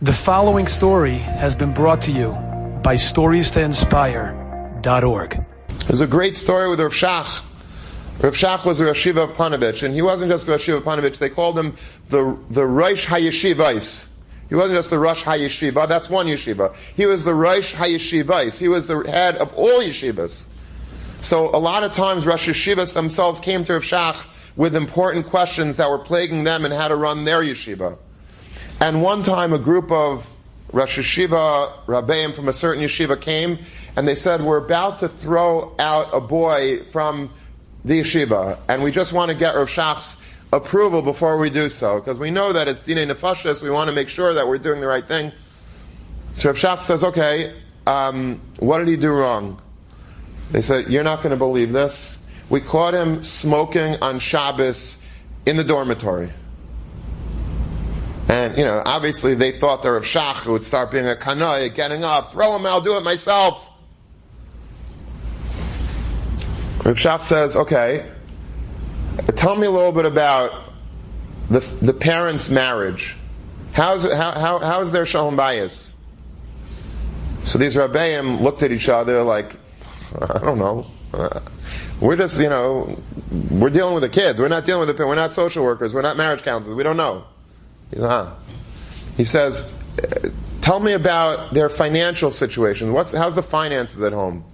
The following story has been brought to you by StoriesToInspire.org. There's a great story with Rav Shach. Rav Shach was a Rosh Yeshiva of Panovich, and he wasn't just the Rosh Yeshiva of Panovich, they called him the Rosh HaYeshivais. He wasn't just the Rosh HaYeshiva, that's one yeshiva. He was the Rosh HaYeshivais. He was the head of all yeshivas. So a lot of times Rosh Yeshivas themselves came to Rav Shach with important questions that were plaguing them and how to run their yeshiva. And one time a group of Rosh Yeshiva Rabbi from a certain yeshiva came, and they said, we're about to throw out a boy from the yeshiva, and we just want to get Rav Shach's approval before we do so, because we know that it's Dinei Nefashis, we want to make sure that we're doing the right thing. So Rav Shach says, okay, what did he do wrong? They said, you're not going to believe this. We caught him smoking on Shabbos in the dormitory. And, obviously they thought that Rav Shach would start being a kanoi, getting up, throw him, I'll do it myself. Rav Shach says, okay, tell me a little bit about the parents' marriage. How is their shalom bayis? So these Rabbeim looked at each other like, I don't know. We're just, we're dealing with the kids. We're not dealing with we're not social workers. We're not marriage counselors. We don't know. He says, tell me about their financial situation. How's the finances at home?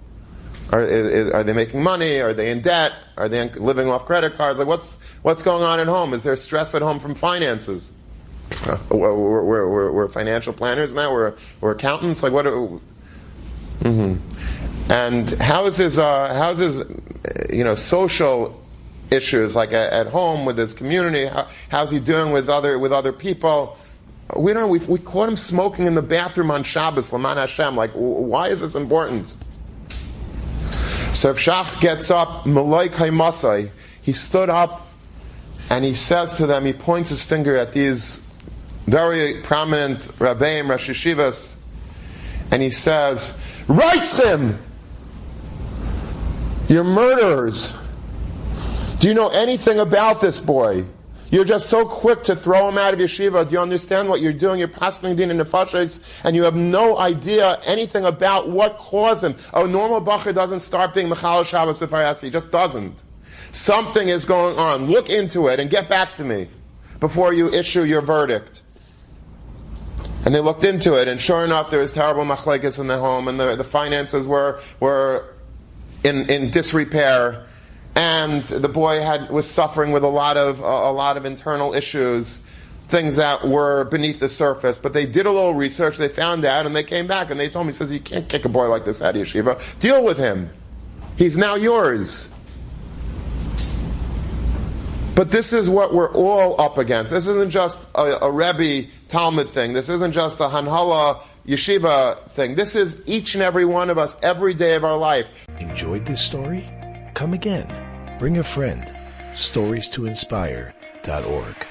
Are they making money? Are they in debt? Are they living off credit cards? Like what's going on at home? Is there stress at home from finances? We're financial planners now. We're accountants. Like what? And how's his social issues, like at home with his community? How's he doing with other people? We caught him smoking in the bathroom on Shabbos, Laman Hashem. Like, why is this important? So if Shach gets up, Malay Kaimasai, he stood up and he says to them, he points his finger at these very prominent Rabbeim, Rosh Yeshivas, and he says, Reitzchem! You're murderers! Do you know anything about this boy? You're just so quick to throw him out of yeshiva. Do you understand what you're doing? You're passing din in nefashos, and you have no idea anything about what caused him. A normal bacher doesn't start being Mechal Shabbos b'Parayasi. He just doesn't. Something is going on. Look into it and get back to me before you issue your verdict. And they looked into it, and sure enough, there was terrible machlekes in the home, and the finances were in disrepair. And the boy was suffering with a lot of internal issues, things that were beneath the surface. But they did a little research, they found out, and they came back and they told me, he says, you can't kick a boy like this out of yeshiva. Deal with him. He's now yours. But this is what we're all up against. This isn't just a Rebbe Talmud thing. This isn't just a Hanhala yeshiva thing. This is each and every one of us every day of our life. Enjoyed this story? Come again. Bring a friend. StoriesToInspire.org